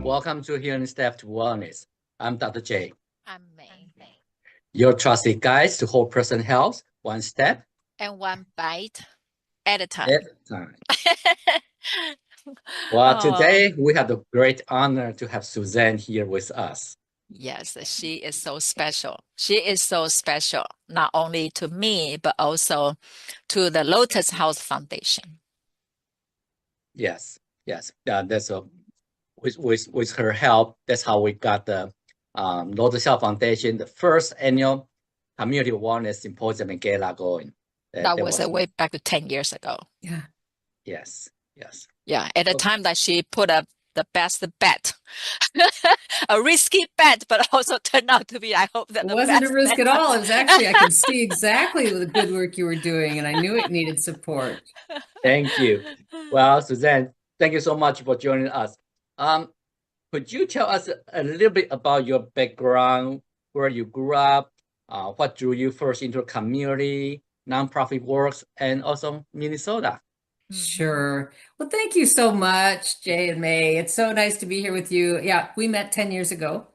Welcome to Healing Step to Wellness. I'm Dr. J, I'm Mei. your trusted guides to whole person health, one step And one bite at a time. at a time. Well, today we have the great honor to have Suzanne here with us. Yes, she is so special. She is so special, not only to me, but also to the Lotus Health Foundation. Yes. That's with her help. That's how we got the Lotus Health Foundation, the first annual community wellness symposium and gala going. That was way back to 10 years ago. Yeah. Yes. Yeah, at the time that she put up the best bet, a risky bet, but also turned out to be, I hope that it wasn't a risk at all. It was actually, I could see exactly the good work you were doing, and I knew it needed support. Thank you. Well, Suzanne, thank you so much for joining us. Could you tell us a little bit about your background, where you grew up, what drew you first into community, nonprofit works, and also Minnesota? Sure. Well, thank you so much, Jay and May. It's so nice to be here with you. Yeah, we met 10 years ago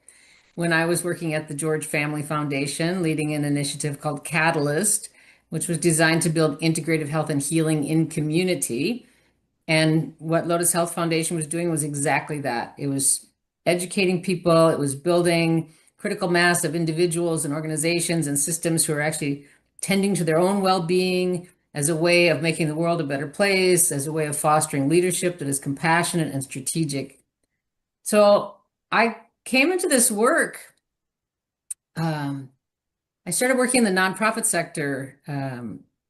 when I was working at the George Family Foundation, leading an initiative called Catalyst, which was designed to build integrative health and healing in community. And what Lotus Health Foundation was doing was exactly that. It was educating people. It was building critical mass of individuals and organizations and systems who are actually tending to their own well-being as a way of making the world a better place, as a way of fostering leadership that is compassionate and strategic. So I came into this work. I started working in the nonprofit sector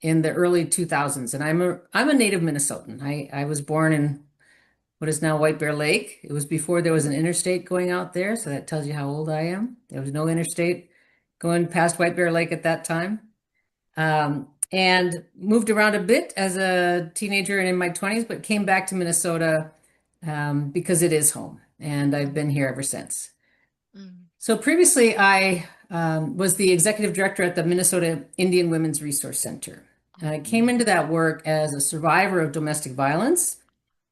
in the early 2000s, and I'm a native Minnesotan. I was born in what is now White Bear Lake. It was before there was an interstate going out there, so that tells you how old I am. There was no interstate going past White Bear Lake at that time. And moved around a bit as a teenager and in my 20s, but came back to Minnesota because it is home, and I've been here ever since. So previously, I was the executive director at the Minnesota Indian Women's Resource Center. And I came into that work as a survivor of domestic violence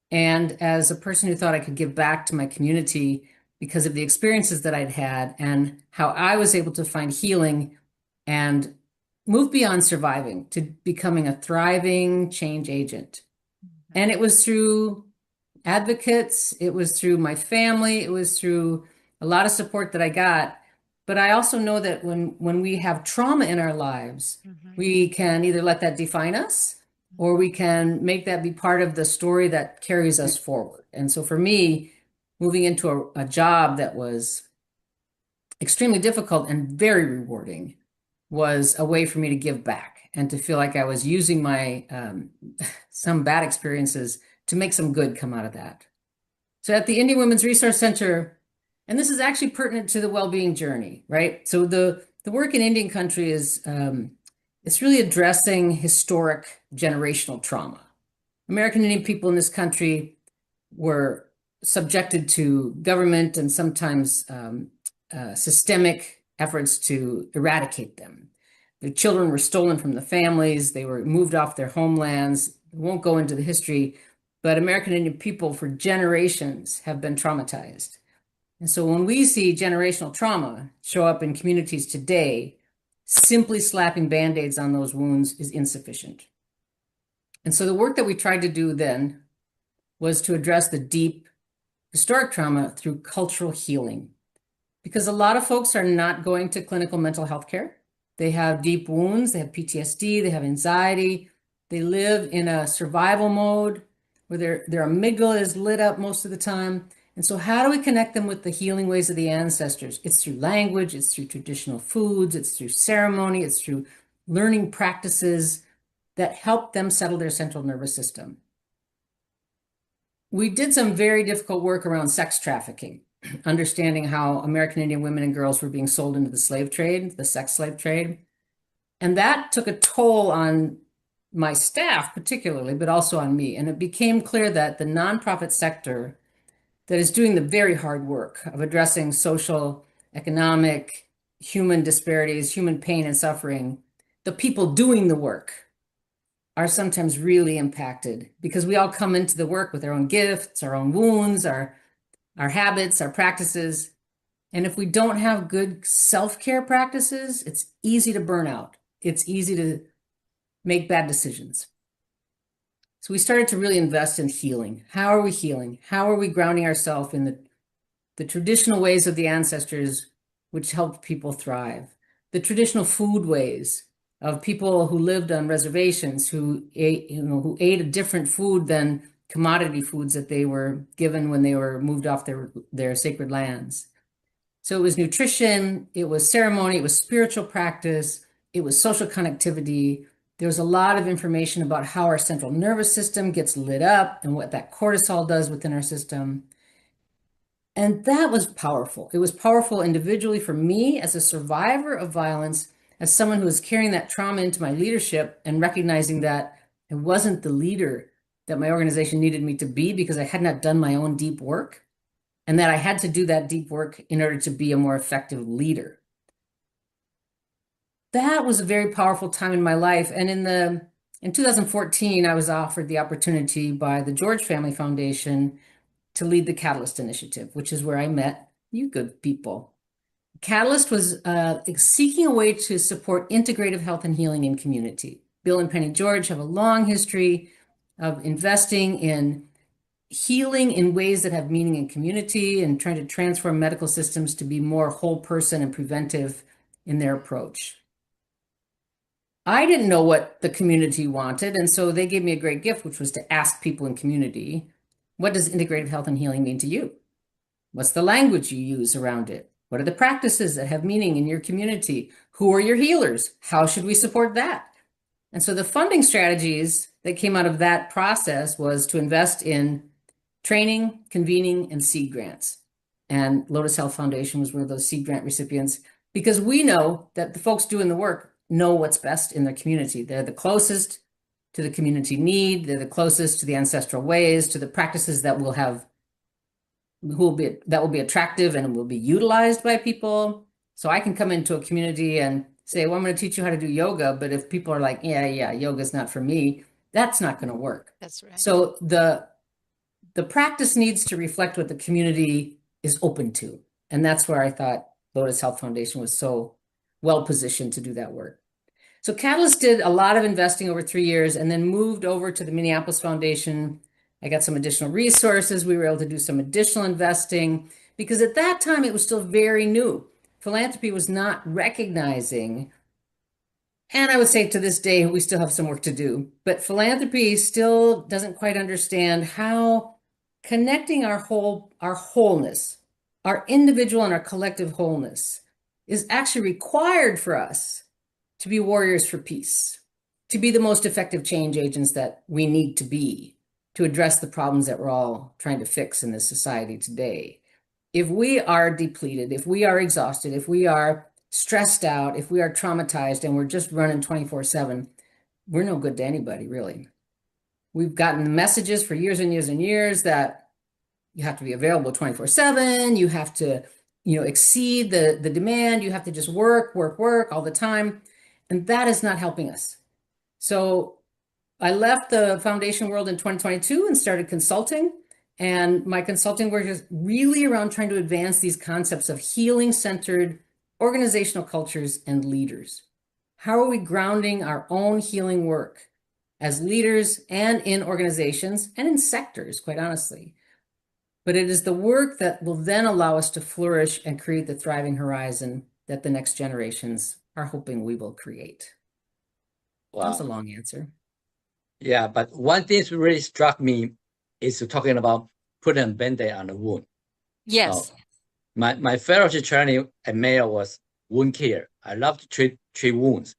and as a person who thought I could give back to my community because of the experiences that I'd had and how I was able to find healing and move beyond surviving to becoming a thriving change agent. And it was through advocates, it was through my family, it was through a lot of support that I got. But I also know that when we have trauma in our lives, we can either let that define us or we can make that be part of the story that carries us forward. And so for me, moving into a job that was extremely difficult and very rewarding was a way for me to give back and to feel like I was using my some bad experiences to make some good come out of that. So at the Indian Women's Resource Center, and this is actually pertinent to the well-being journey, right? So the work in Indian country is it's really addressing historic generational trauma. American Indian people in this country were subjected to government and sometimes systemic efforts to eradicate them. Their children were stolen from the families. They were moved off their homelands. We won't go into the history, but American Indian people for generations have been traumatized. And so when we see generational trauma show up in communities today, simply slapping Band-Aids on those wounds is insufficient. And so the work that we tried to do then was to address the deep historic trauma through cultural healing. Because a lot of folks are not going to clinical mental health care. They have deep wounds, they have PTSD, they have anxiety. They live in a survival mode where their amygdala is lit up most of the time. And so how do we connect them with the healing ways of the ancestors? It's through language, it's through traditional foods, it's through ceremony, it's through learning practices that help them settle their central nervous system. We did some very difficult work around sex trafficking, understanding how American Indian women and girls were being sold into the slave trade, the sex slave trade. And that took a toll on my staff particularly, but also on me. And it became clear that the nonprofit sector that is doing the very hard work of addressing social, economic, human disparities, human pain and suffering, the people doing the work are sometimes really impacted because we all come into the work with our own gifts, our own wounds, our our habits, our practices. And if we don't have good self-care practices, it's easy to burn out. It's easy to make bad decisions. So we started to really invest in healing. How are we healing? How are we grounding ourselves in the traditional ways of the ancestors, which helped people thrive? The traditional food ways of people who lived on reservations, who ate, who ate a different food than commodity foods that they were given when they were moved off their sacred lands. So it was nutrition, it was ceremony, it was spiritual practice, it was social connectivity. There was a lot of information about how our central nervous system gets lit up and what that cortisol does within our system. And that was powerful. It was powerful individually for me as a survivor of violence, as someone who was carrying that trauma into my leadership and recognizing that I wasn't the leader that my organization needed me to be because I had not done my own deep work, and that I had to do that deep work in order to be a more effective leader. That was a very powerful time in my life. And in 2014, I was offered the opportunity by the George Family Foundation to lead the Catalyst Initiative, which is where I met you good people. Catalyst was seeking a way to support integrative health and healing in community. Bill and Penny George have a long history of investing in healing in ways that have meaning in community and trying to transform medical systems to be more whole person and preventive in their approach. I didn't know what the community wanted, and so they gave me a great gift, which was to ask people in community, what does integrative health and healing mean to you? What's the language you use around it? What are the practices that have meaning in your community? Who are your healers? How should we support that? And so the funding strategies that came out of that process was to invest in training, convening, and seed grants. And Lotus Health Foundation was one of those seed grant recipients because we know that the folks doing the work know what's best in their community. They're the closest to the community need. They're the closest to the ancestral ways, to the practices that will be attractive and will be utilized by people. So I can come into a community and say, well, I'm going to teach you how to do yoga. But if people are like, yeah, yoga's not for me, that's not going to work. That's right. So the practice needs to reflect what the community is open to. And that's where I thought Lotus Health Foundation was so well positioned to do that work. So Catalyst did a lot of investing over 3 years and then moved over to the Minneapolis Foundation. I got some additional resources. We were able to do some additional investing because at that time it was still very new. Philanthropy was not recognizing, and I would say to this day, we still have some work to do, but philanthropy still doesn't quite understand how connecting our wholeness, our individual and our collective wholeness is actually required for us to be warriors for peace, to be the most effective change agents that we need to be to address the problems that we're all trying to fix in this society today. If we are depleted, if we are exhausted, if we are stressed out, if we are traumatized and we're just running 24/7, we're no good to anybody, really. We've gotten messages for years and years and years that you have to be available 24/7, you have to, exceed the demand, you have to just work all the time. And that is not helping us. So I left the foundation world in 2022 and started consulting. And my consulting work is really around trying to advance these concepts of healing-centered organizational cultures and leaders. How are we grounding our own healing work as leaders and in organizations and in sectors, quite honestly? But it is the work that will then allow us to flourish and create the thriving horizon that the next generations are hoping we will create. Wow. That was a long answer. Yeah, but one thing that really struck me is talking about putting a Band-Aid on the wound. Yes. My fellowship training at Mayo was wound care. I love to treat wounds.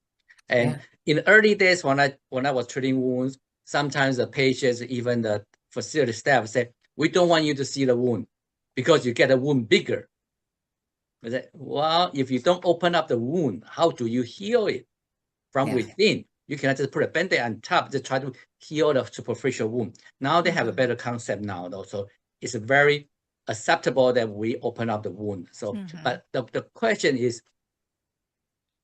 And in the early days when I was treating wounds, sometimes the patients, even the facility staff say, we don't want you to see the wound because you get the wound bigger. I said, well, if you don't open up the wound, how do you heal it from within? You cannot just put a Band-Aid on top to try to heal the superficial wound. Now they have a better concept now, though. So it's very acceptable that we open up the wound. So, but the question is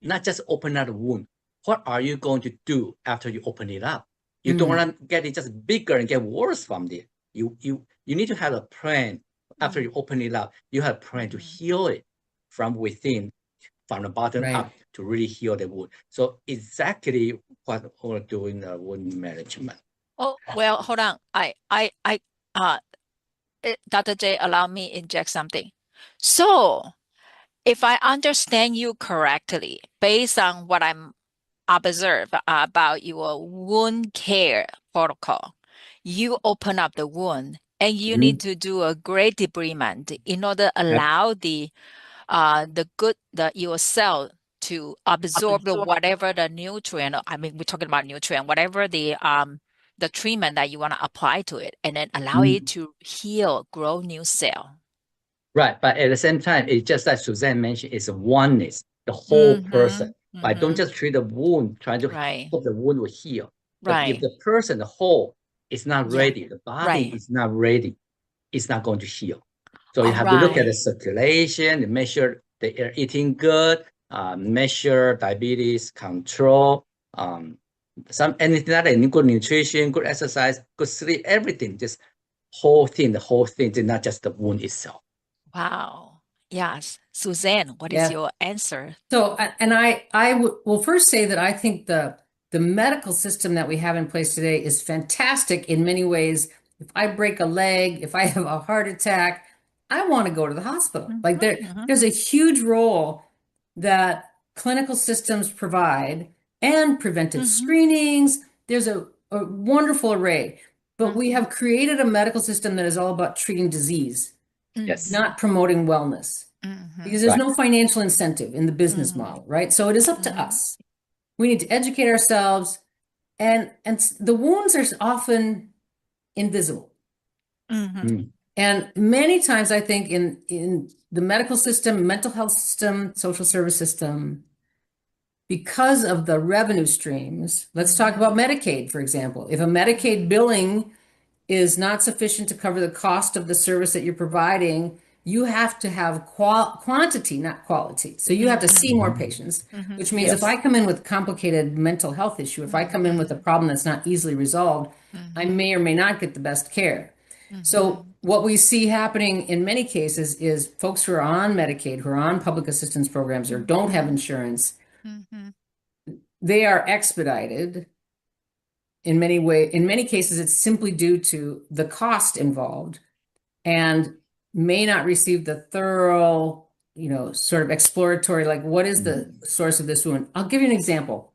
not just open up the wound. What are you going to do after you open it up? You don't want to get it just bigger and get worse from there. You need to have a plan after you open it up, you have a plan to heal it from within, from the bottom up, to really heal the wound. So exactly what we're doing the wound management. Oh, well, hold on. Dr. J, allow me inject something. So if I understand you correctly, based on what I'm observed about your wound care protocol, you open up the wound and you need to do a great debridement in order to allow your cell to absorb whatever the nutrient, I mean, we're talking about nutrient, whatever the treatment that you want to apply to it, and then allow it to heal, grow new cell. Right, but at the same time, it's just like Suzanne mentioned, it's a oneness, the whole person. Right? Don't just treat the wound, trying to hope the wound will heal. But if the person, the whole, is not ready, the body is not ready, it's not going to heal. So you have to look at the circulation, measure they're eating good, measure diabetes control, anything like good nutrition, good exercise, good sleep, everything, just the whole thing, not just the wound itself. Wow. Yes. Suzanne, what is your answer? So, and I will first say that I think the medical system that we have in place today is fantastic in many ways. If I break a leg, if I have a heart attack, I want to go to the hospital. Like there's a huge role that clinical systems provide, and preventive screenings. There's a wonderful array, but we have created a medical system that is all about treating disease, not promoting wellness, because there's no financial incentive in the business model, right? So it is up to us. We need to educate ourselves, and the wounds are often invisible. And many times I think in the medical system, mental health system, social service system, because of the revenue streams, let's talk about Medicaid, for example. If a Medicaid billing is not sufficient to cover the cost of the service that you're providing, you have to have quantity, not quality. So you have to see more patients, which means if I come in with a complicated mental health issue, if I come in with a problem that's not easily resolved, I may or may not get the best care. So what we see happening in many cases is folks who are on Medicaid, who are on public assistance programs or don't have insurance, they are expedited in many ways. In many cases, it's simply due to the cost involved, and may not receive the thorough, sort of exploratory, like, what is the source of this wound? I'll give you an example.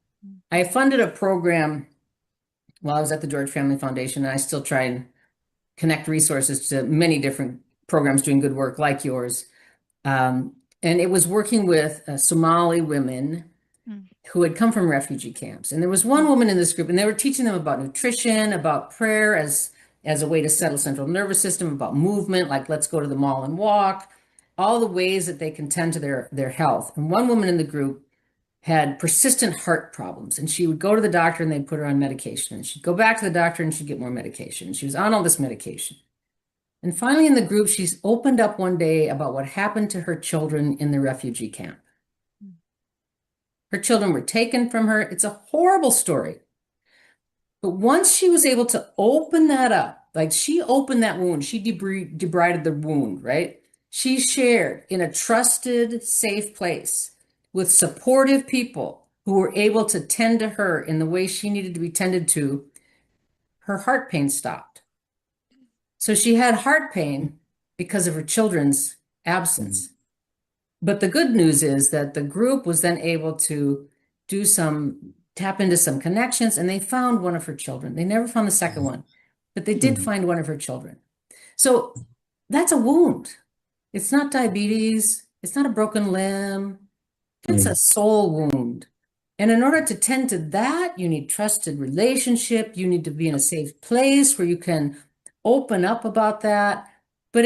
I funded a program while I was at the George Family Foundation, and I still try and connect resources to many different programs doing good work like yours. And it was working with Somali women who had come from refugee camps. And there was one woman in this group, and they were teaching them about nutrition, about prayer as a way to settle central nervous system, about movement, like let's go to the mall and walk, all the ways that they can tend to their health. And one woman in the group had persistent heart problems, and she would go to the doctor and they'd put her on medication, and she'd go back to the doctor and she'd get more medication. And she was on all this medication. And finally in the group, she's opened up one day about what happened to her children in the refugee camp. Her children were taken from her. It's a horrible story. But once she was able to open that up, like she opened that wound, she debrided the wound, right? She shared in a trusted, safe place with supportive people who were able to tend to her in the way she needed to be tended to. Her heart pain stopped. So she had heart pain because of her children's absence. But the good news is that the group was then able to tap into some connections, and they found one of her children. They never found the second one, but they did find one of her children. So that's a wound. It's not diabetes. It's not a broken limb. It's a soul wound. And in order to tend to that, you need trusted relationship. You need to be in a safe place where you can open up about that. But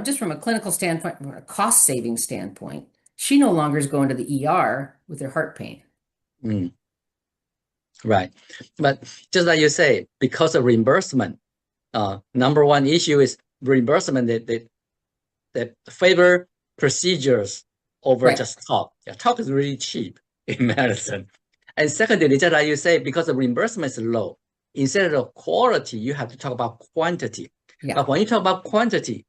just from a clinical standpoint, from a cost-saving standpoint, she no longer is going to the ER with her heart pain. Right. But just like you say, because of reimbursement, number one issue is reimbursement that favor procedures over just talk. Talk is really cheap in medicine. And secondly, just like you say, because the reimbursement is low, instead of quality, you have to talk about quantity. But when you talk about quantity,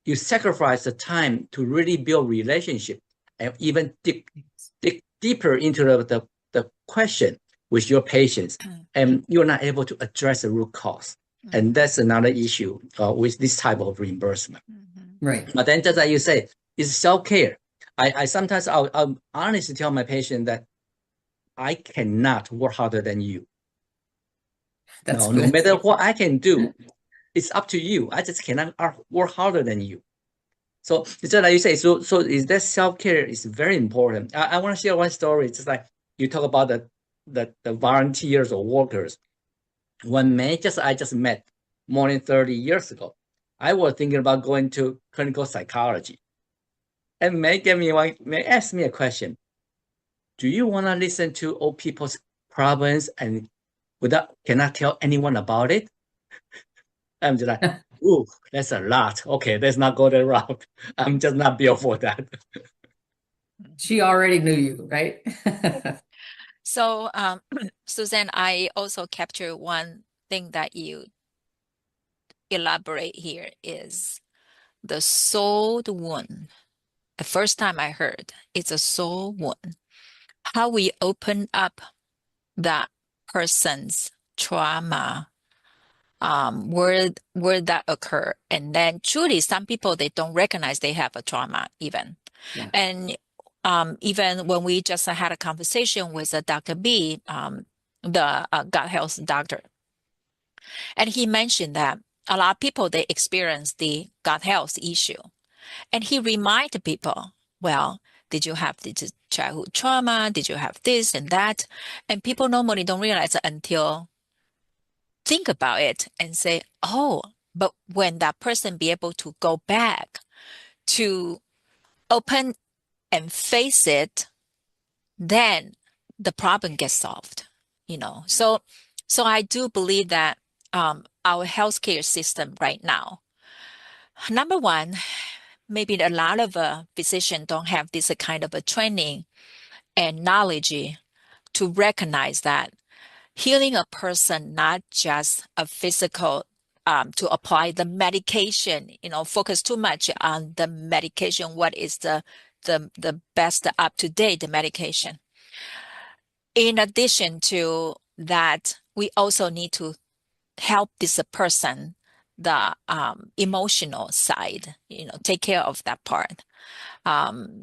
you sacrifice the time to really build relationship and even dig deeper into the question with your patients, and you're not able to address the root cause. And that's another issue with this type of reimbursement. Right. But then just like you say, it's self-care. I sometimes I'll honestly tell my patient that I cannot work harder than you. No matter what I can do, it's up to you. I just cannot work harder than you. So it's just like you say, so is that self-care is very important. I want to share one story. It's just like you talk about the volunteers or workers. When I just met more than 30 years ago, I was thinking about going to clinical psychology. And May asked me a question. Do you want to listen to old people's problems and cannot tell anyone about it? I'm just like, ooh, that's a lot. Okay, let's not go that route. I'm just not built for that. She already knew you, right? So, Suzanne, I also capture one thing that you elaborate here is the soul wound. The first time I heard it's a soul wound. How we open up that person's trauma, where that occur, and then truly some people they don't recognize they have a trauma even. Yeah. And even when we just had a conversation with Dr. B, the gut health doctor, and he mentioned that a lot of people they experience the gut health issue, and he reminded people, well, did you have this childhood trauma? Did you have this and that? And people normally don't realize it until think about it and say, oh, but when that person be able to go back to open and face it, then the problem gets solved, So I do believe that our healthcare system right now, number one, maybe a lot of physicians don't have this kind of a training and knowledge to recognize that healing a person, not just a physical, to apply the medication, focus too much on the medication. What is the best up-to-date medication? In addition to that, we also need to help this person, the emotional side, take care of that part.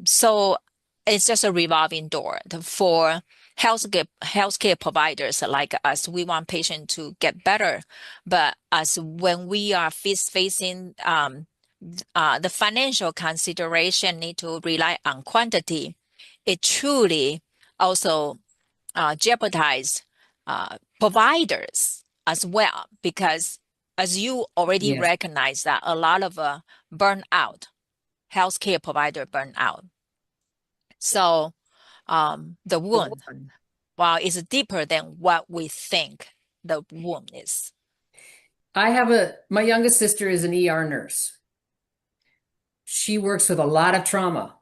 So it's just a revolving door for healthcare providers like us. We want patients to get better, but as when we are facing the financial consideration, need to rely on quantity. It truly also jeopardize providers as well, because as you already Yes. recognize that a lot of burnout, healthcare provider burnout. So the wound, while it's deeper than what we think the wound is. My youngest sister is an ER nurse. She works with a lot of trauma.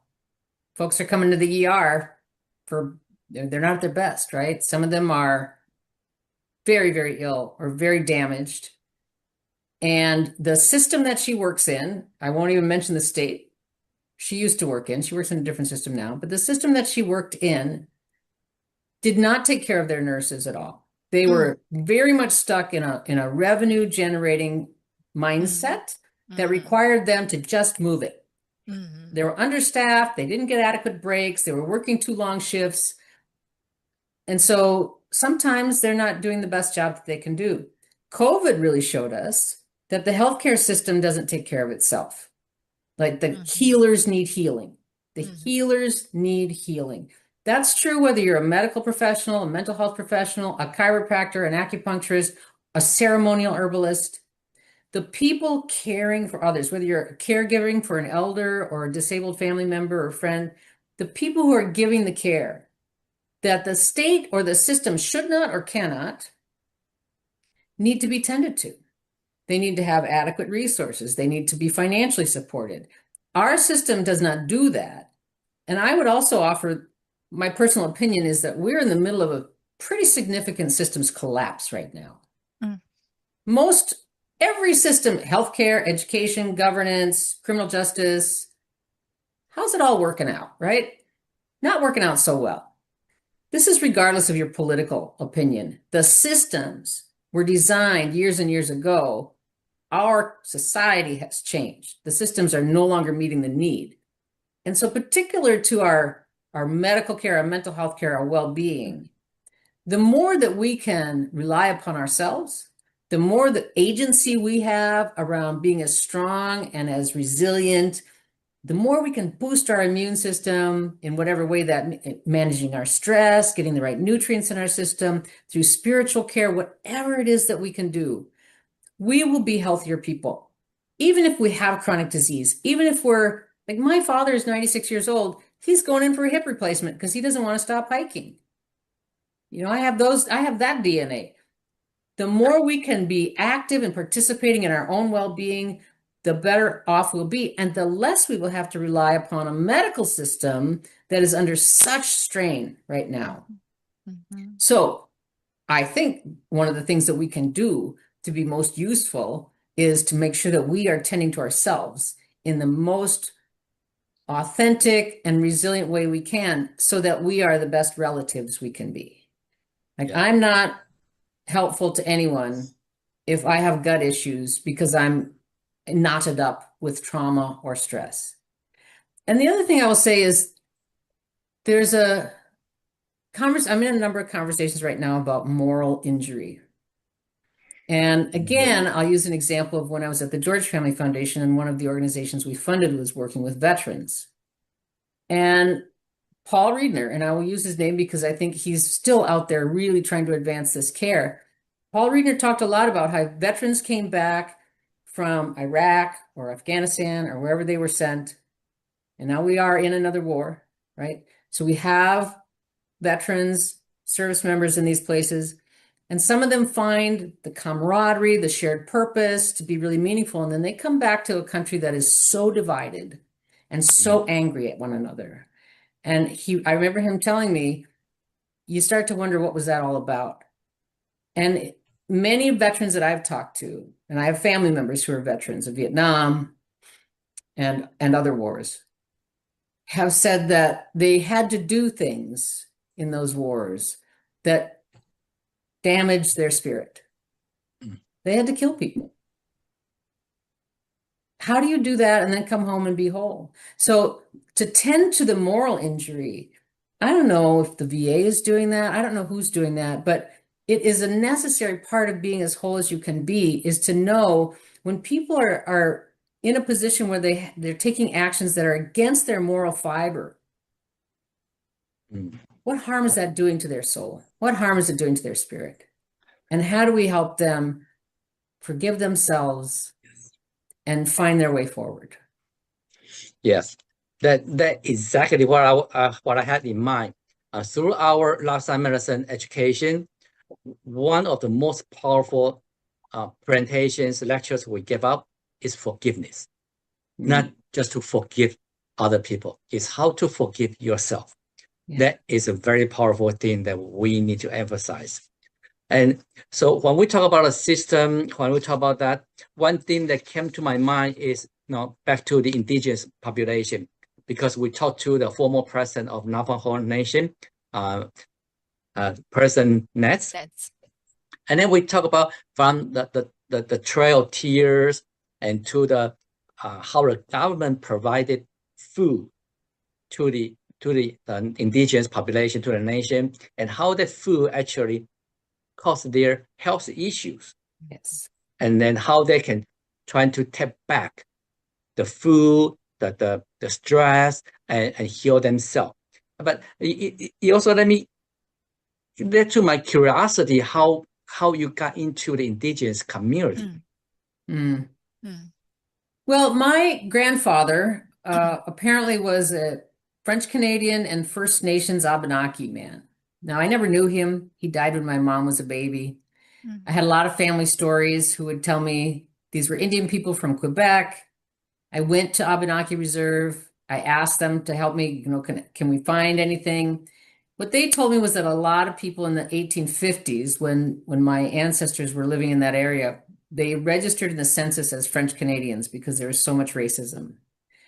Folks are coming to the ER they're not at their best, right? Some of them are very, very ill or very damaged. And the system that she works in, I won't even mention the state she used to work in. She works in a different system now, but the system that she worked in did not take care of their nurses at all. They were very much stuck in a revenue generating mindset that required them to just move it. They were understaffed. They didn't get adequate breaks. They were working too long shifts. And so sometimes they're not doing the best job that they can do. COVID really showed us that the healthcare system doesn't take care of itself. Like the healers need healing. The healers need healing. That's true whether you're a medical professional, a mental health professional, a chiropractor, an acupuncturist, a ceremonial herbalist. The people caring for others, whether you're caregiving for an elder or a disabled family member or friend, the people who are giving the care that the state or the system should not or cannot need to be tended to. They need to have adequate resources. They need to be financially supported. Our system does not do that. And I would also offer, my personal opinion is that we're in the middle of a pretty significant systems collapse right now. Most Every system, healthcare, education, governance, criminal justice, how's it all working out, right? Not working out so well. This is regardless of your political opinion. The systems were designed years and years ago. Our society has changed. The systems are no longer meeting the need. And so particular to our medical care, our mental health care, our well-being, the more that we can rely upon ourselves, the more the agency we have around being as strong and as resilient, the more we can boost our immune system in whatever way, that managing our stress, getting the right nutrients in our system, through spiritual care, whatever it is that we can do, we will be healthier people. Even if we have chronic disease, even if we're, like my father is 96 years old, he's going in for a hip replacement because he doesn't want to stop hiking. You know, I have that DNA. The more we can be active and participating in our own well-being, the better off we'll be. And the less we will have to rely upon a medical system that is under such strain right now. Mm-hmm. So I think one of the things that we can do to be most useful is to make sure that we are tending to ourselves in the most authentic and resilient way we can, so that we are the best relatives we can be. Like, Yeah. I'm not helpful to anyone if I have gut issues because I'm knotted up with trauma or stress. And the other thing I will say is there's I'm in a number of conversations right now about moral injury. And again, I'll use an example of when I was at the George Family Foundation, and one of the organizations we funded was working with veterans. And Paul Riedner, and I will use his name because I think he's still out there really trying to advance this care. Paul Riedner talked a lot about how veterans came back from Iraq or Afghanistan or wherever they were sent, and now we are in another war, right? So we have veterans, service members in these places, and some of them find the camaraderie, the shared purpose to be really meaningful, and then they come back to a country that is so divided and so angry at one another. And I remember him telling me, you start to wonder, what was that all about? And many veterans that I've talked to, and I have family members who are veterans of Vietnam and other wars, have said that they had to do things in those wars that damaged their spirit. They had to kill people. How do you do that and then come home and be whole? So to tend to the moral injury, I don't know if the VA is doing that. I don't know who's doing that, but it is a necessary part of being as whole as you can be, is to know when people are in a position where they're taking actions that are against their moral fiber. What harm is that doing to their soul? What harm is it doing to their spirit? And how do we help them forgive themselves and find their way forward? Yes, that exactly what I had in mind. Through our lifestyle medicine education, one of the most powerful presentations, lectures we give out is forgiveness. Not just to forgive other people, it's how to forgive yourself. That is a very powerful thing that we need to emphasize. And so when we talk about a system, when we talk about that, one thing that came to my mind is, back to the indigenous population, because we talked to the former president of Navajo Nation, Person Nets. And then we talk about from the Trail of Tears and to the how the government provided food to the indigenous population, to the nation, and how that food actually caused their health issues. Yes. And then how they can try to tap back the food, the stress, and heal themselves. But it also led to my curiosity how you got into the indigenous community. Well, my grandfather apparently was a French Canadian and First Nations Abenaki man. Now, I never knew him. He died when my mom was a baby. I had a lot of family stories who would tell me these were Indian people from Quebec. I went to Abenaki Reserve. I asked them to help me, can we find anything? What they told me was that a lot of people in the 1850s, when my ancestors were living in that area, they registered in the census as French Canadians because there was so much racism.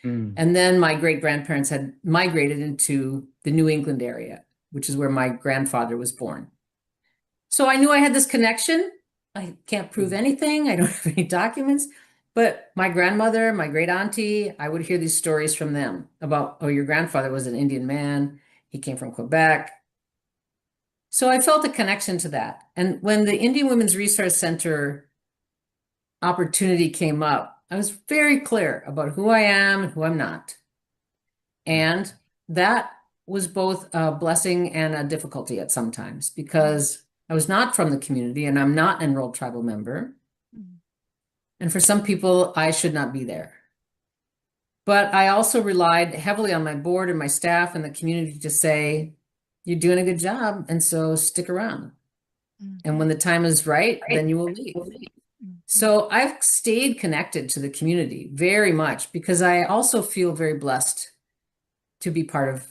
Mm. And then my great-grandparents had migrated into the New England area, which is where my grandfather was born. So I knew I had this connection. I can't prove anything. I don't have any documents. But my grandmother, my great auntie, I would hear these stories from them about, oh, your grandfather was an Indian man. He came from Quebec. So I felt a connection to that. And when the Indian Women's Resource Center opportunity came up, I was very clear about who I am and who I'm not. And that was both a blessing and a difficulty at some times because I was not from the community and I'm not an enrolled tribal member. And for some people, I should not be there. But I also relied heavily on my board and my staff and the community to say, you're doing a good job, and so stick around. And when the time is right, then you will leave. So I've stayed connected to the community very much because I also feel very blessed to be part of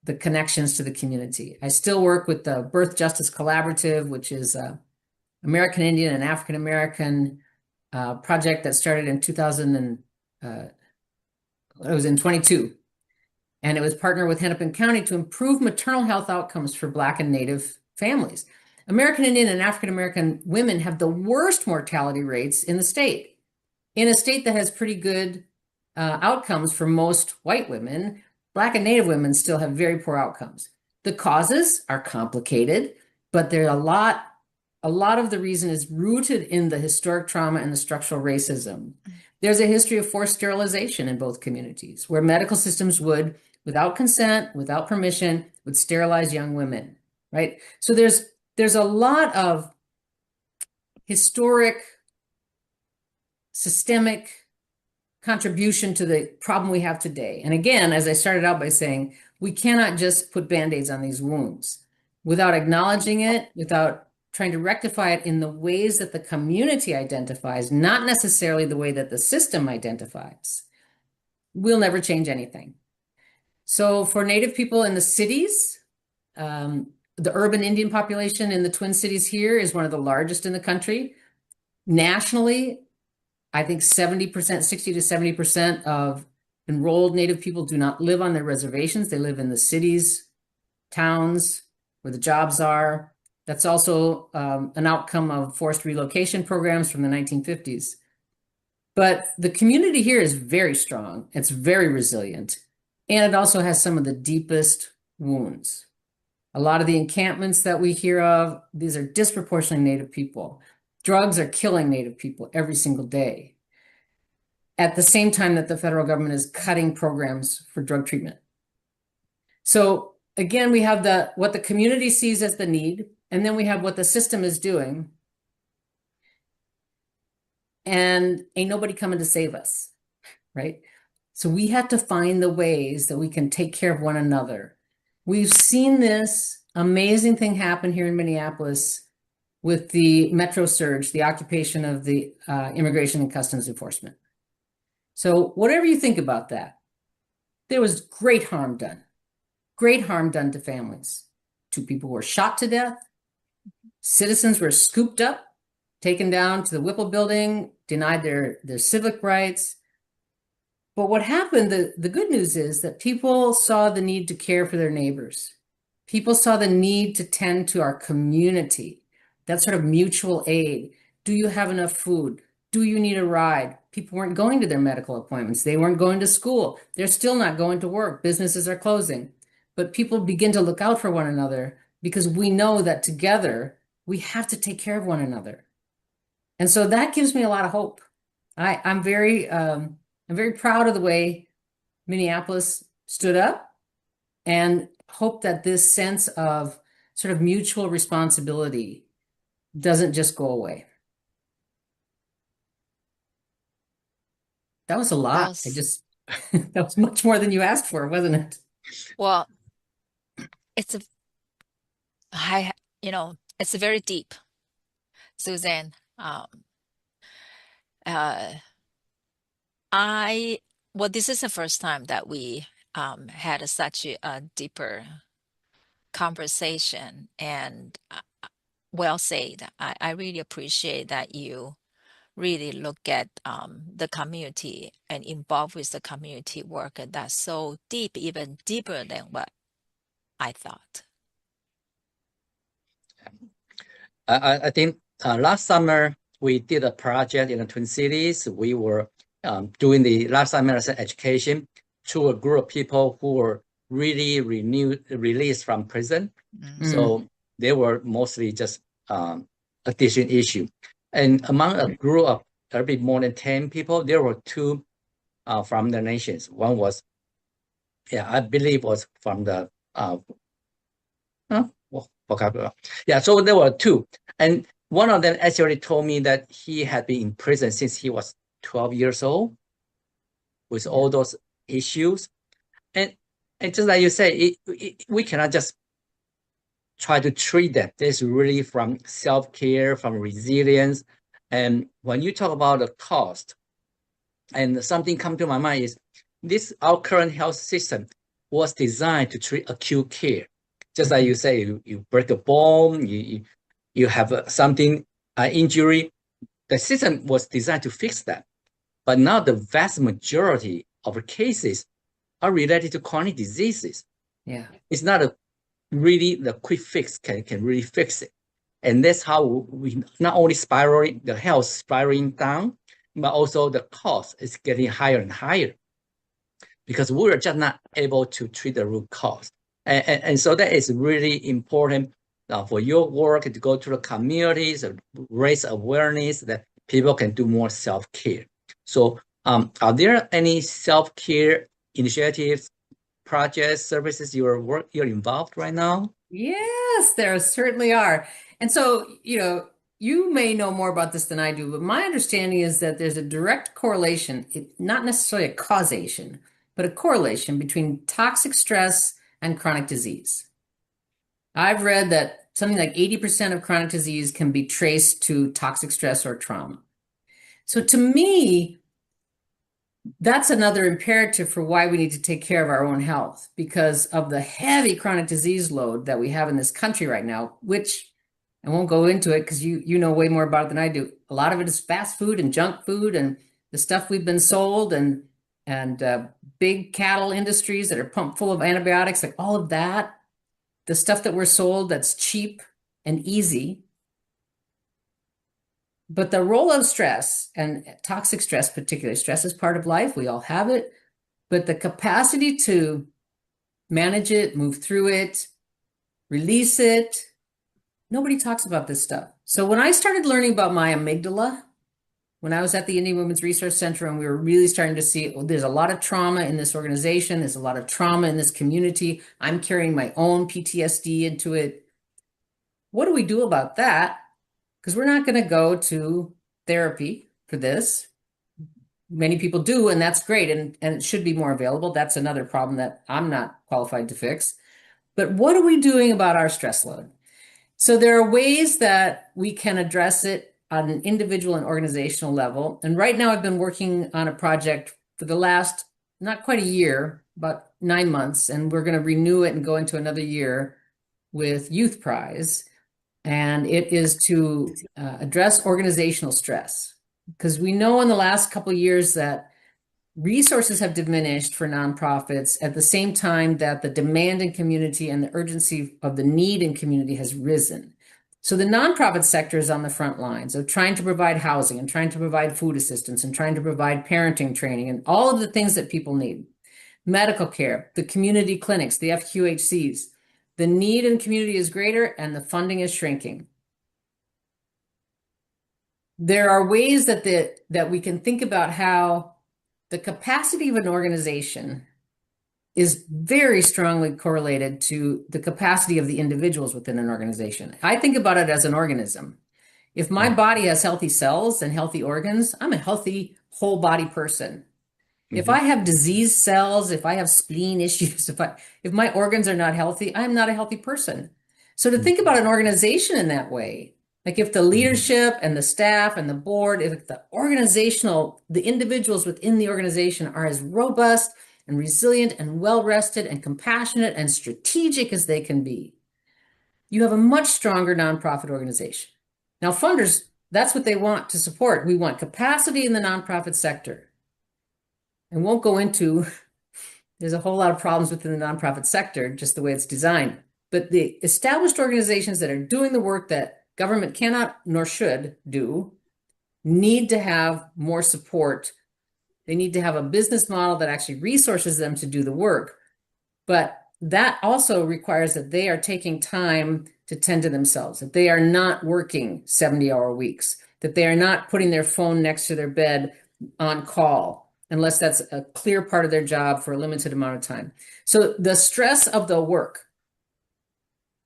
the connections to the community. I still work with the Birth Justice Collaborative, which is a American Indian and African American project that started in 2000 and it was in 22. And it was partnered with Hennepin County to improve maternal health outcomes for Black and Native families. American Indian and African American women have the worst mortality rates in the state. In a state that has pretty good outcomes for most white women, Black and Native women still have very poor outcomes. The causes are complicated, but there are a lot of the reason is rooted in the historic trauma and the structural racism. There's a history of forced sterilization in both communities where medical systems would, without consent, without permission, would sterilize young women, right? So there's a lot of historic, systemic contribution to the problem we have today. And again, as I started out by saying, we cannot just put Band-Aids on these wounds without acknowledging it, without trying to rectify it in the ways that the community identifies, not necessarily the way that the system identifies. We'll never change anything. So for Native people in the cities, the urban Indian population in the Twin Cities here is one of the largest in the country. Nationally, I think 70%, 60 to 70% of enrolled Native people do not live on their reservations. They live in the cities, towns, where the jobs are. That's also an outcome of forced relocation programs from the 1950s. But the community here is very strong. It's very resilient. And it also has some of the deepest wounds. A lot of the encampments that we hear of, these are disproportionately Native people. Drugs are killing Native people every single day. At the same time that the federal government is cutting programs for drug treatment. So again, we have what the community sees as the need, and then we have what the system is doing. And ain't nobody coming to save us, right? So we have to find the ways that we can take care of one another. We've seen this amazing thing happen here in Minneapolis with the Metro Surge, the occupation of the Immigration and Customs Enforcement. So whatever you think about that, there was great harm done to families. 2 people were shot to death. Citizens were scooped up, taken down to the Whipple building, denied their civic rights. But what happened, the good news is that people saw the need to care for their neighbors. People saw the need to tend to our community, that sort of mutual aid. Do you have enough food? Do you need a ride? People weren't going to their medical appointments. They weren't going to school. They're still not going to work. Businesses are closing. But people begin to look out for one another because we know that together we have to take care of one another. And so that gives me a lot of hope. I'm very proud of the way Minneapolis stood up and hope that this sense of sort of mutual responsibility doesn't just go away. That was a lot. That was much more than you asked for, wasn't it? Well, it's it's very deep, Suzanne. This is the first time that we had such a deeper conversation, and well said. I really appreciate that you really look at the community and involved with the community work. And that's so deep, even deeper than what I thought. I think last summer we did a project in the Twin Cities. We were doing the lifestyle medicine education to a group of people who were really released from prison. So they were mostly just addiction issue. And among a group of a bit more than 10 people, there were 2 from the nations. One was, I believe was from the vocabulary. Yeah, so there were 2. And one of them actually told me that he had been in prison since he was 12 years old with all those issues. And just like you say, we cannot just try to treat that. This really from self-care, from resilience. And when you talk about the cost, and something come to my mind is this, our current health system was designed to treat acute care. Just like you say, you break a bone, you have something, injury. The system was designed to fix that. But now the vast majority of the cases are related to chronic diseases. Yeah. It's not really the quick fix can really fix it. And that's how we not only the health spiraling down, but also the cost is getting higher and higher because we're just not able to treat the root cause. And so that is really important for your work to go to the communities, raise awareness that people can do more self-care. So are there any self-care initiatives, projects, services you're involved right now? Yes, there certainly are. And so, you may know more about this than I do, but my understanding is that there's a direct correlation, not necessarily a causation, but a correlation between toxic stress and chronic disease. I've read that something like 80% of chronic disease can be traced to toxic stress or trauma. So to me, that's another imperative for why we need to take care of our own health because of the heavy chronic disease load that we have in this country right now, which I won't go into it because you know way more about it than I do. A lot of it is fast food and junk food and the stuff we've been sold and big cattle industries that are pumped full of antibiotics, like all of that, the stuff that we're sold that's cheap and easy. But the role of stress and toxic stress, particularly stress is part of life. We all have it, but the capacity to manage it, move through it, release it, nobody talks about this stuff. So when I started learning about my amygdala, when I was at the Indian Women's Research Center and we were really starting to see, there's a lot of trauma in this organization, there's a lot of trauma in this community, I'm carrying my own PTSD into it. What do we do about that? Because we're not going to go to therapy for this. Many people do, and that's great, and it should be more available. That's another problem that I'm not qualified to fix. But what are we doing about our stress load? So there are ways that we can address it on an individual and organizational level. And right now I've been working on a project for the last, not quite a year, about 9 months, and we're going to renew it and go into another year with Youth Prize. And it is to address organizational stress. Because we know in the last couple of years that resources have diminished for nonprofits at the same time that the demand in community and the urgency of the need in community has risen. So the nonprofit sector is on the front lines of trying to provide housing and trying to provide food assistance and trying to provide parenting training and all of the things that people need. Medical care, the community clinics, the FQHCs. The need in community is greater and the funding is shrinking. There are ways that we can think about how the capacity of an organization is very strongly correlated to the capacity of the individuals within an organization. I think about it as an organism. If my body has healthy cells and healthy organs, I'm a healthy whole body person. If I have disease cells, if I have spleen issues, if my organs are not healthy, I'm not a healthy person. So to think about an organization in that way, like if the leadership and the staff and the board, if the individuals within the organization are as robust and resilient and well-rested and compassionate and strategic as they can be, you have a much stronger nonprofit organization. Now, funders That's what they want to support. We want capacity in the nonprofit sector. And won't go into, there's a whole lot of problems within the nonprofit sector, just the way it's designed. But the established organizations that are doing the work that government cannot nor should do need to have more support. They need to have a business model that actually resources them to do the work. But that also requires that they are taking time to tend to themselves, that they are not working 70-hour weeks, that they are not putting their phone next to their bed on call, unless that's a clear part of their job for a limited amount of time. So the stress of the work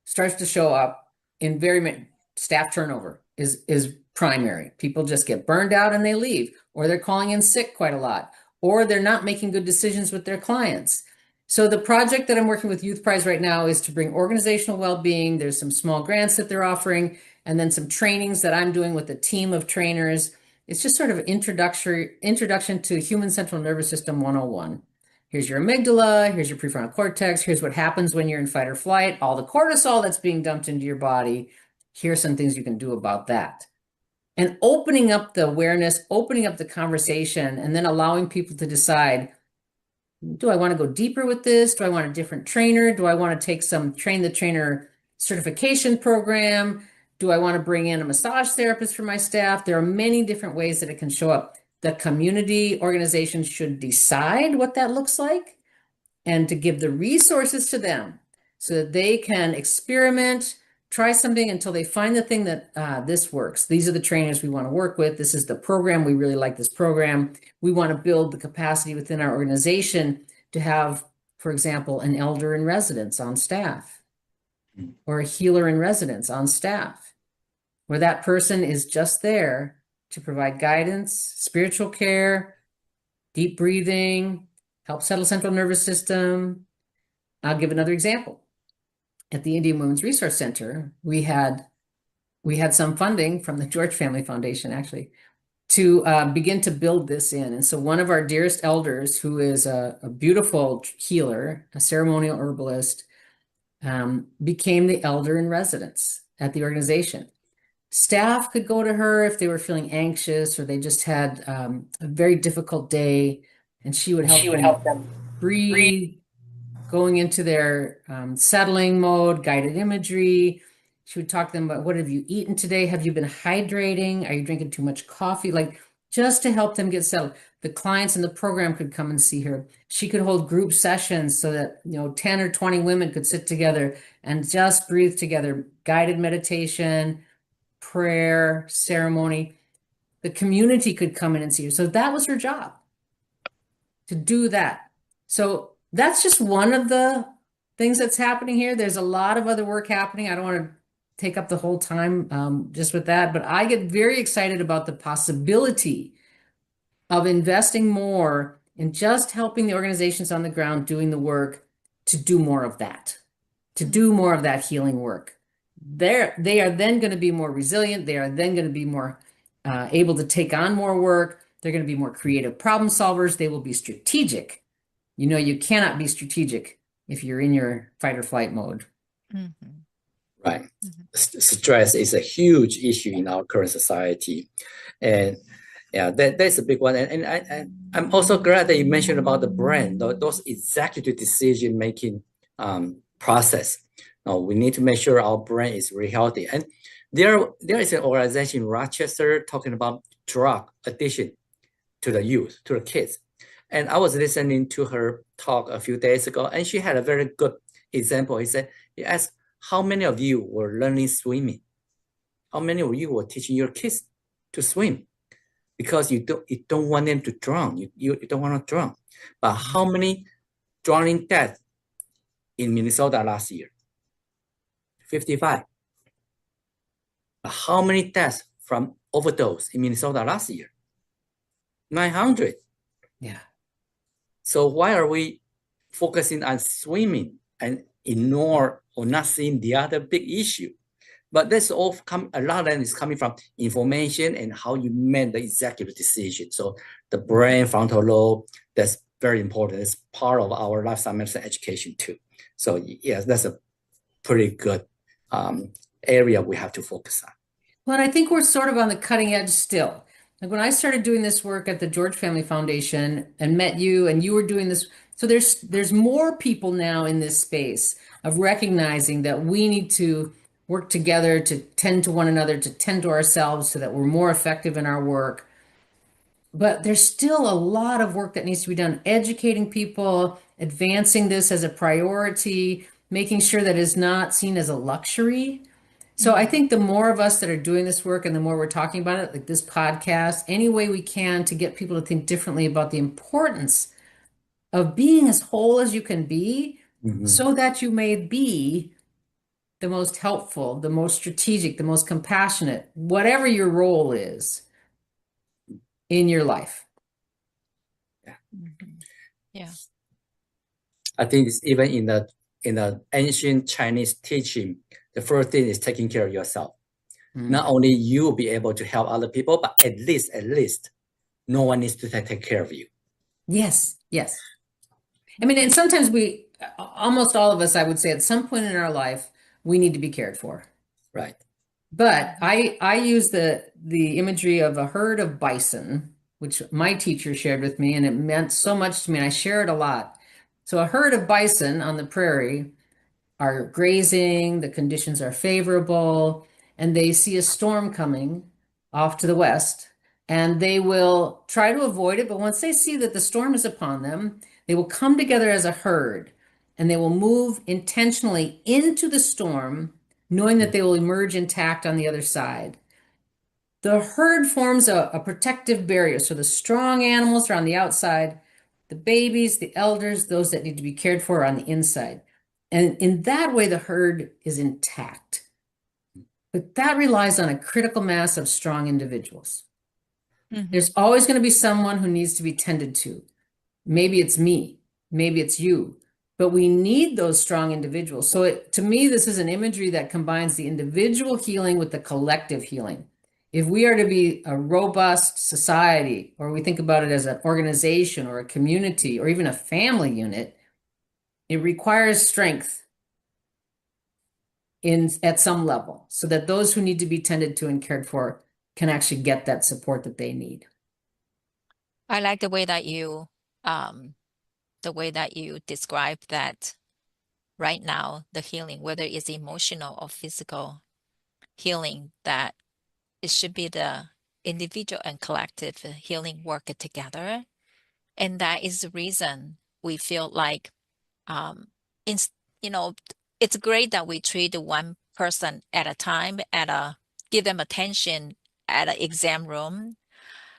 starts to show up in very many, staff turnover is primary. People just get burned out and they leave, or they're calling in sick quite a lot, or they're not making good decisions with their clients. So the project that I'm working with Youth Prize right now is to bring organizational well-being. There's some small grants that they're offering, and then some trainings that I'm doing with a team of trainers. It's just sort of introduction to human central nervous system 101. Here's your amygdala, here's your prefrontal cortex, here's what happens when you're in fight or flight, all the cortisol that's being dumped into your body. Here's some things you can do about that. And opening up the awareness, opening up the conversation, and then allowing people to decide, do I want to go deeper with this? Do I want a different trainer? Do I want to take some train the trainer certification program? Do I want to bring in a massage therapist for my staff? There are many different ways that it can show up. The community organization should decide what that looks like and to give the resources to them so that they can experiment, try something until they find the thing that this works. These are the trainers we want to work with. This is the program. We really like this program. We want to build the capacity within our organization to have, for example, an elder in residence on staff or a healer in residence on staff, where that person is just there to provide guidance, spiritual care, deep breathing, help settle central nervous system. I'll give another example. At the Indian Women's Resource Center, we had some funding from the George Family Foundation, actually, to begin to build this in. And so one of our dearest elders, who is a beautiful healer, a ceremonial herbalist, became the elder in residence at the organization. Staff could go to her if they were feeling anxious or they just had a very difficult day, and she would help them breathe, going into their settling mode, guided imagery. She would talk to them about, what have you eaten today? Have you been hydrating? Are you drinking too much coffee? Like, just to help them get settled. The clients in the program could come and see her. She could hold group sessions so that 10 or 20 women could sit together and just breathe together, guided meditation, prayer, ceremony. The community could come in and see her. So that was her job, to do that. So that's just one of the things that's happening here. There's a lot of other work happening. I don't want to take up the whole time just with that, but I get very excited about the possibility of investing more in just helping the organizations on the ground doing the work to do more of that, to do more of that healing work. They are then going to be more resilient. They are then going to be more able to take on more work. They're going to be more creative problem solvers. They will be strategic. You cannot be strategic if you're in your fight or flight mode. Mm-hmm. Right. Mm-hmm. Stress is a huge issue in our current society. And yeah, that's a big one. And I'm also glad that you mentioned about the brain, those executive decision-making process. We need to make sure our brain is really healthy. And there is an organization in Rochester talking about drug addiction to the youth, to the kids. And I was listening to her talk a few days ago, and she had a very good example. He asked, how many of you were learning swimming? How many of you were teaching your kids to swim? Because you don't want them to drown. You don't want to drown. But how many drowning deaths in Minnesota last year? 55. But how many deaths from overdose in Minnesota last year? 900. Yeah. So why are we focusing on swimming and ignore or not seeing the other big issue? But that's all a lot of them is coming from information and how you make the executive decision. So the brain, frontal lobe, that's very important. It's part of our lifestyle medicine education too. So yes, that's a pretty good area we have to focus on. But I think we're sort of on the cutting edge still. Like when I started doing this work at the George Family Foundation and met you, and you were doing this, so there's more people now in this space of recognizing that we need to work together to tend to one another, to tend to ourselves so that we're more effective in our work. But there's still a lot of work that needs to be done, educating people, advancing this as a priority, making sure that it's not seen as a luxury. So I think the more of us that are doing this work and the more we're talking about it, like this podcast, any way we can to get people to think differently about the importance of being as whole as you can be, so that you may be the most helpful, the most strategic, the most compassionate, whatever your role is in your life. Yeah. I think it's even in the ancient Chinese teaching, the first thing is taking care of yourself. Not only you will be able to help other people, but at least no one needs to take care of you. Yes, yes. I mean, and sometimes almost all of us, I would say at some point in our life, we need to be cared for. Right. But I use the imagery of a herd of bison, which my teacher shared with me, and it meant so much to me, and I share it a lot. So a herd of bison on the prairie are grazing, the conditions are favorable, and they see a storm coming off to the west, and they will try to avoid it. But once they see that the storm is upon them, they will come together as a herd and they will move intentionally into the storm, knowing that they will emerge intact on the other side. The herd forms a protective barrier. So the strong animals are on the outside, the babies, the elders, those that need to be cared for are on the inside. And in that way, the herd is intact. But that relies on a critical mass of strong individuals. There's always going to be someone who needs to be tended to. Maybe it's me, maybe it's you, but we need those strong individuals. So to me, this is an imagery that combines the individual healing with the collective healing. If we are to be a robust society, or we think about it as an organization or a community or even a family unit, it requires strength at some level so that those who need to be tended to and cared for can actually get that support that they need. I like the way that you describe that right now, the healing, whether it's emotional or physical healing, that it should be the individual and collective healing work together. And that is the reason we feel like, it's great that we treat one person at a time, give them attention at an exam room.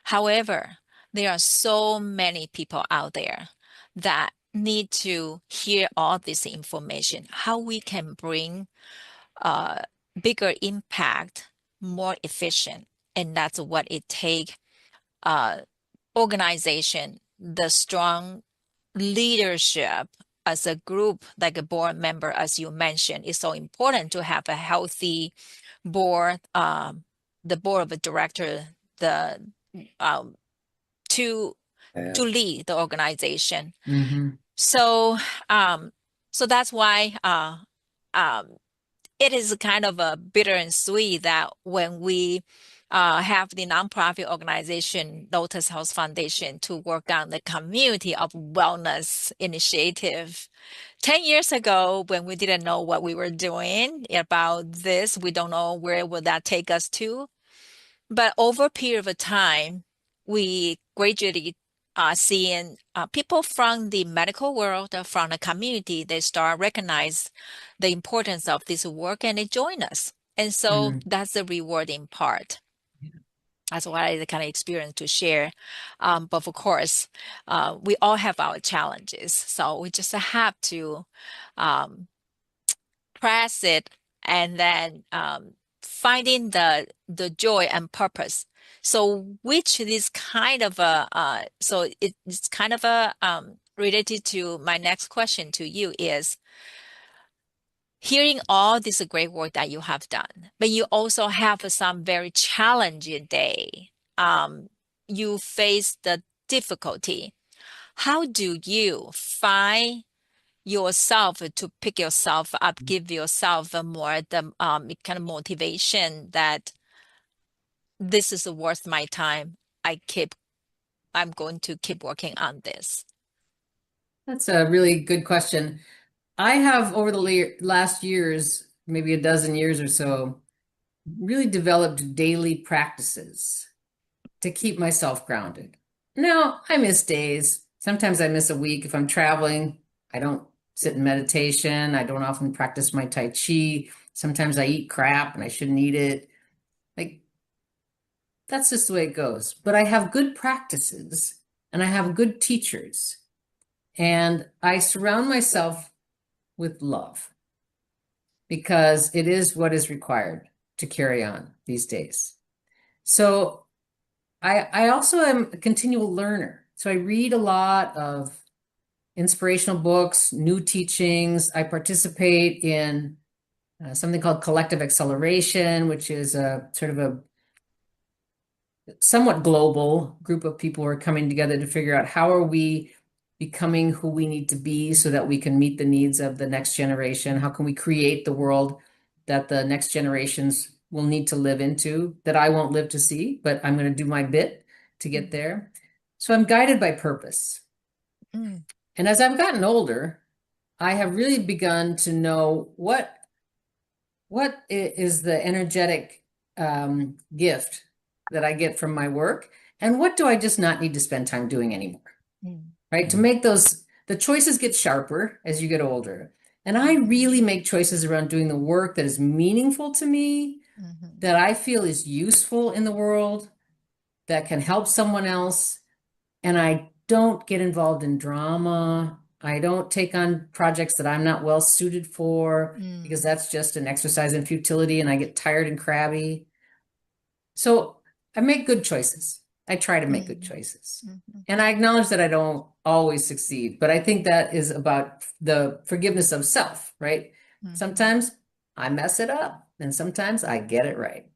However, there are so many people out there that need to hear all this information, how we can bring bigger impact, more efficient. And that's what it takes. Organization, the strong leadership as a group, like a board member, as you mentioned, is so important to have a healthy board, the board of director, to lead the organization. So that's why it is kind of a bitter and sweet that when we have the nonprofit organization Lotus Health Foundation to work on the community of wellness initiative. 10 years ago, when we didn't know what we were doing about this, we don't know where will that take us to. But over a period of time, we gradually seeing people from the medical world, from the community, they start recognize the importance of this work and they join us. And so that's the rewarding part. That's what I kind of experience to share. But of course, we all have our challenges. So we just have to press it and then finding the joy and purpose. So which is kind of it's kind of related to my next question to you is hearing all this great work that you have done, but you also have some very challenging day. You face the difficulty. How do you find yourself to pick yourself up, give yourself a more kind of motivation that this is worth my time. I'm going to keep working on this? That's a really good question. I have, over the last years, maybe a dozen years or so, really developed daily practices to keep myself grounded. Now, I miss days. Sometimes I miss a week. If I'm traveling, I don't sit in meditation. I don't often practice my Tai Chi. Sometimes I eat crap and I shouldn't eat it. Like, that's just the way it goes. But I have good practices and I have good teachers. And I surround myself with love because it is what is required to carry on these days. So I also am a continual learner. So I read a lot of inspirational books, new teachings. I participate in something called collective acceleration, which is a sort of a somewhat global group of people who are coming together to figure out how are we becoming who we need to be so that we can meet the needs of the next generation. How can we create the world that the next generations will need to live into, that I won't live to see, but I'm going to do my bit to get there. So I'm guided by purpose. And as I've gotten older, I have really begun to know what is the energetic gift that I get from my work, and what do I just not need to spend time doing anymore, right? To make the choices get sharper as you get older. And I really make choices around doing the work that is meaningful to me, that I feel is useful in the world, that can help someone else. And I don't get involved in drama. I don't take on projects that I'm not well suited for, because that's just an exercise in futility and I get tired and crabby. So I make good choices. I try to make good choices. And I acknowledge that I don't always succeed, but I think that is about the forgiveness of self, right? Sometimes I mess it up and sometimes I get it right.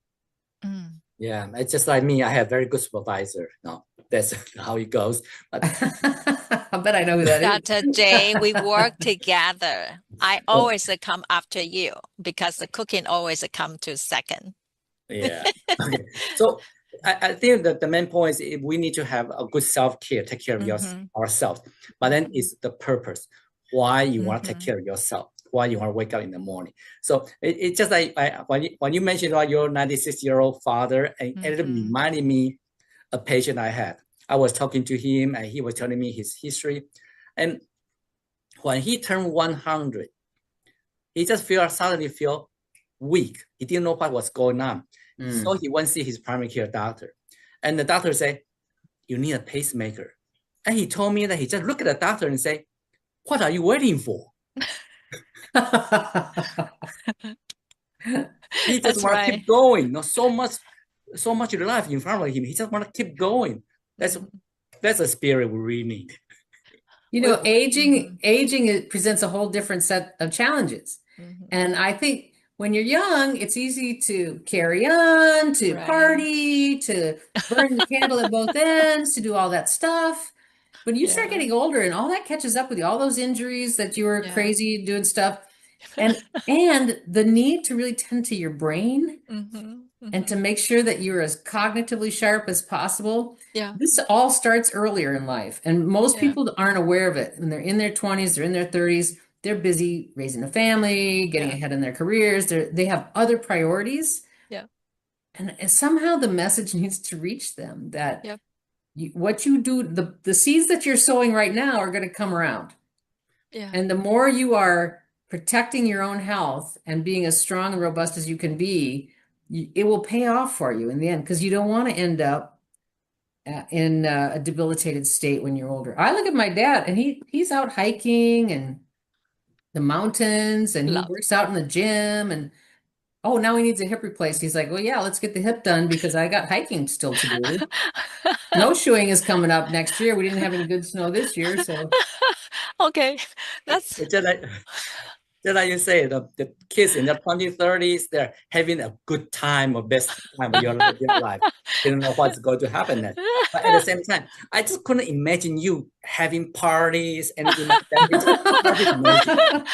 Yeah, it's just like me. I have very good supervisor. No, that's how it goes. But I bet I know who that is. Dr. J, we work together. I always come after you because the cooking always come to second. Yeah. Okay. So I think that the main point is we need to have a good self-care, take care of ourselves. But then it's the purpose, why you want to take care of yourself, why you want to wake up in the morning. So it's just like when you mentioned about your 96-year-old father, and it reminded me a patient I had. I was talking to him and he was telling me his history. And when he turned 100, he just suddenly feel weak. He didn't know what was going on. So he went to see his primary care doctor. And the doctor said, you need a pacemaker. And he told me that he just looked at the doctor and said, what are you waiting for? He just want to keep going. Not so much life in front of him. He just want to keep going. That's a spirit we really need. You know, aging it presents a whole different set of challenges. And I think when you're young, it's easy to carry on, to party, to burn the candle at both ends, to do all that stuff. When you start getting older and all that catches up with you, all those injuries that you were crazy doing stuff, and the need to really tend to your brain and to make sure that you're as cognitively sharp as possible. This all starts earlier in life. And most people aren't aware of it. When they're in their 20s, they're in their 30s, they're busy raising a family, getting ahead in their careers. They have other priorities. And somehow the message needs to reach them that what you do, the seeds that you're sowing right now are going to come around. And the more you are protecting your own health and being as strong and robust as you can be, it will pay off for you in the end, because you don't want to end up in a debilitated state when you're older. I look at my dad and he's out hiking and the mountains, and he works out in the gym, and now he needs a hip replaced. He's like, well, yeah, let's get the hip done because I got hiking still to do. Snowshoeing is coming up next year. We didn't have any good snow this year, so okay, that's it's just like you say, the kids in their 20s, 30s, they're having a good time or best time of your life. They don't know what's going to happen next. But at the same time, I just couldn't imagine you having parties and anything like that. It's just hard to imagine.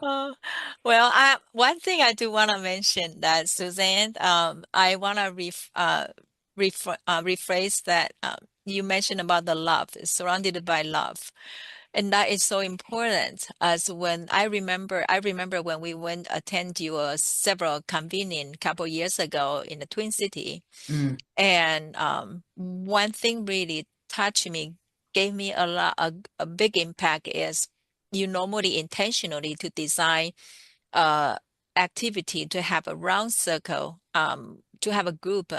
Well, Well, one thing I do want to mention that Suzanne, I want to rephrase that you mentioned about the love, surrounded by love. And that is so important as when I remember when we went attend your several convening couple years ago in the Twin City. Mm. And one thing really touched me, gave me a big impact is you normally intentionally to design uh activity to have a round circle, to have a group,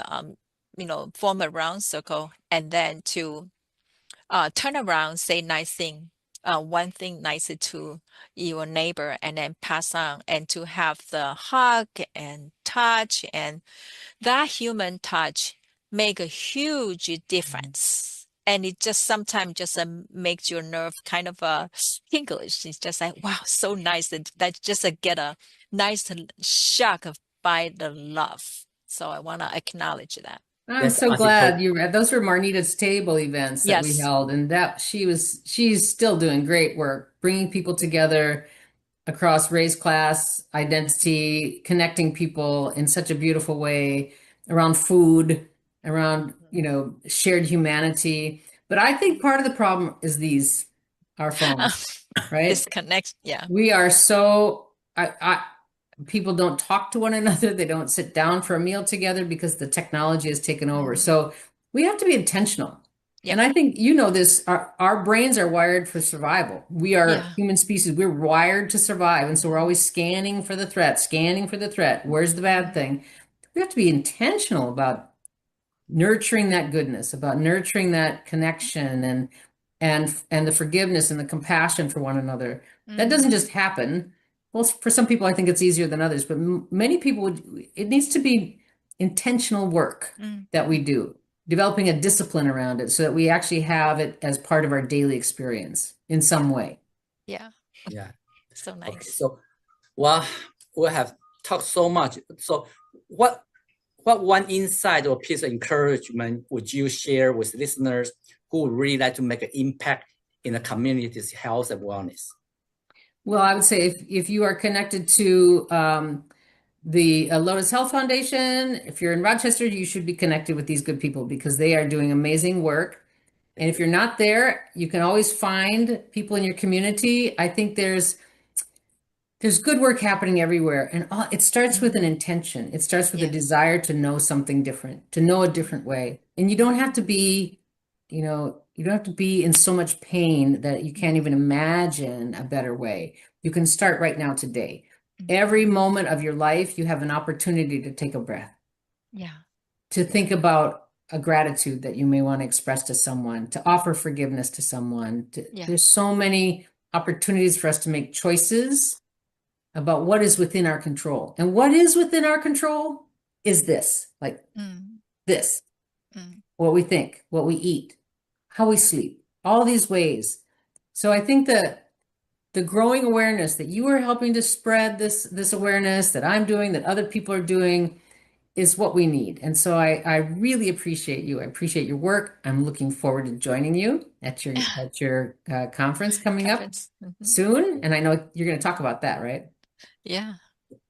form a round circle and then to turn around, say nice thing, one thing nice to your neighbor, and then pass on, and to have the hug and touch, and that human touch make a huge difference. And it just sometimes just makes your nerve kind of ticklish. It's just like, wow, so nice that just get a nice shock by the love. So I want to acknowledge that. I'm That's so glad article. you read. Those were Marnita's table events that we Yes. held, and that she's still doing great work, bringing people together across race, class, identity, connecting people in such a beautiful way around food, around, shared humanity. But I think part of the problem is our phones, right? Disconnect. Yeah. We are so, people don't talk to one another. They don't sit down for a meal together because the technology has taken over. So we have to be intentional. Yep. And I think this, our brains are wired for survival. We are human species. We're wired to survive. And so we're always scanning for the threat, scanning for the threat. Where's the bad thing? We have to be intentional about nurturing that goodness, about nurturing that connection and the forgiveness and the compassion for one another. That doesn't just happen. Well, for some people, I think it's easier than others, but many people it needs to be intentional work that we do, developing a discipline around it so that we actually have it as part of our daily experience in some way. Yeah. Yeah. So nice. Okay, so well, we have talked so much. So what one insight or piece of encouragement would you share with listeners who would really like to make an impact in the community's health and wellness? Well, I would say if you are connected to the Lotus Health Foundation, if you're in Rochester, you should be connected with these good people because they are doing amazing work. And if you're not there, you can always find people in your community. I think there's good work happening everywhere. And it starts with an intention. It starts with a desire to know something different, to know a different way. And you don't have to be, you don't have to be in so much pain that you can't even imagine a better way. You can start right now today. Every moment of your life, you have an opportunity to take a breath. Yeah. To think about a gratitude that you may want to express to someone, to offer forgiveness to someone. There's so many opportunities for us to make choices about what is within our control. And what is within our control is this, this, what we think, what we eat, how we sleep, all these ways. So I think that the growing awareness that you are helping to spread this awareness that I'm doing, that other people are doing, is what we need. And so I really appreciate you. I appreciate your work. I'm looking forward to joining you at your conference coming up soon. And I know you're going to talk about that, right? Yeah.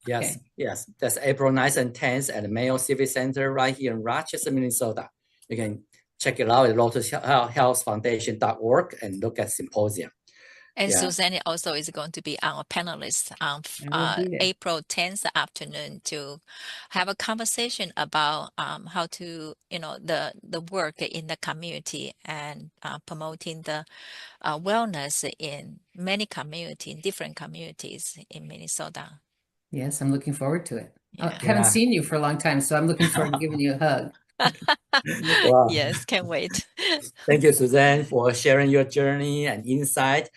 Yes, yes. That's April 9th and 10th at the Mayo Civic Center right here in Rochester, Minnesota. You can check it out at lotushealthfoundation.org and look at Symposium. And Suzanne also is going to be our panelist on April 10th afternoon to have a conversation about how to, the work in the community and promoting the wellness in many communities, different communities in Minnesota. Yes, I'm looking forward to it. Yeah. I haven't seen you for a long time, so I'm looking forward to giving you a hug. Wow. Yes, can't wait. Thank you, Suzanne, for sharing your journey and insight.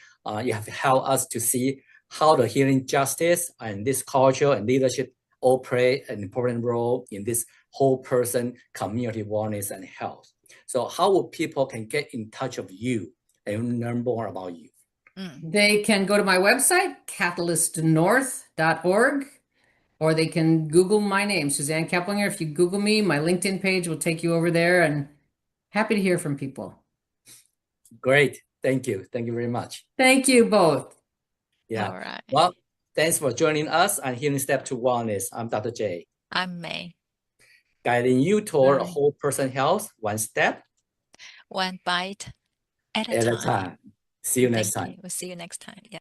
You have helped us to see how the healing justice and this culture and leadership all play an important role in this whole person community wellness and health. So how would people can get in touch with you and learn more about you? They can go to my website, catalystnorth.org, or they can Google my name, Suzanne Koepplinger. If you Google me, my LinkedIn page will take you over there, and happy to hear from people. Great. Thank you. Thank you very much. Thank you both. Yeah. All right. Well, Thanks for joining us on Healing Step to Wellness. I'm Dr. J. I'm Mei. Guiding you toward a Bye. whole person health, one step One bite at a at a time. time. See you next Thank time. you. We'll see you next time. Yeah.